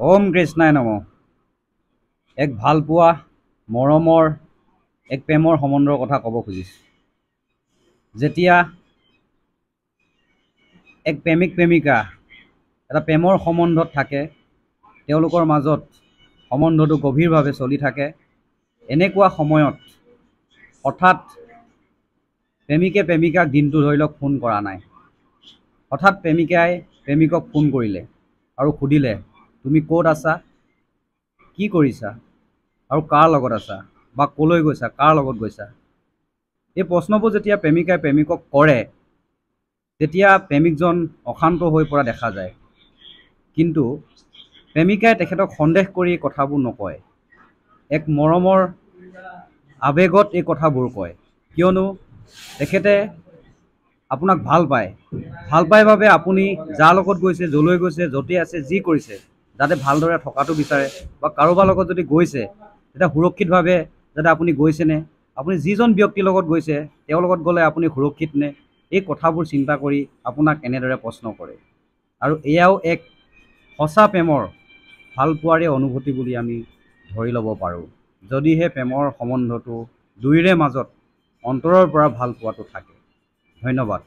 ওম কৃষ্ণায় নম। এক ভালপোৱা মৰমৰ এক প্ৰেমৰ সম্বন্ধৰ কথা ক'ব খুজিছোঁ। যেতিয়া এক প্ৰেমিক প্ৰেমিকা এটা প্ৰেমৰ সম্বন্ধত থাকে, তেওঁলোকৰ মাজত সম্বন্ধটো গভীৰভাৱে চলি থাকে, এনেকুৱা সময়ত হঠাৎ প্ৰেমিকে প্ৰেমিকাক দিনটো ধৰি লওক ফোন কৰা নাই। হঠাৎ প্ৰেমিকাই প্ৰেমিকক ফোন কৰিলে আৰু সুধিলে, তুমি ক'ত আছা, কি কৰিছা আৰু কাৰ লগত আছা, বা ক'লৈ গৈছা, কাৰ লগত গৈছা। এই প্ৰশ্নবোৰ যেতিয়া প্ৰেমিকাই প্ৰেমিকক কৰে, তেতিয়া প্ৰেমিকজন অশান্ত হৈ পৰা দেখা যায়। কিন্তু প্ৰেমিকাই তেখেতক সন্দেহ কৰি কথাবোৰ নকয়, এক মৰমৰ আৱেগত এই কথাবোৰ কয়। কিয়নো তেখেতে আপোনাক ভাল পায় বাবে আপুনি যাৰ লগত গৈছে, য'লৈ গৈছে, য'তে আছে, যি কৰিছে, যাতে ভালদৰে থকাটো বিচাৰে, বা কাৰোবাৰ লগত যদি গৈছে তেতিয়া সুৰক্ষিতভাৱে যাতে আপুনি গৈছেনে, আপুনি যিজন ব্যক্তিৰ লগত গৈছে তেওঁৰ লগত গ'লে আপুনি সুৰক্ষিত নে, এই কথাবোৰ চিন্তা কৰি আপোনাক এনেদৰে প্ৰশ্ন কৰে। আৰু এয়াও এক সঁচা প্ৰেমৰ ভালপোৱাৰে অনুভূতি বুলি আমি ধৰি ল'ব পাৰোঁ, যদিহে প্ৰেমৰ সম্বন্ধটো দুয়োৰে মাজত অন্তৰৰ পৰা ভাল পোৱাটো থাকে। ধন্যবাদ।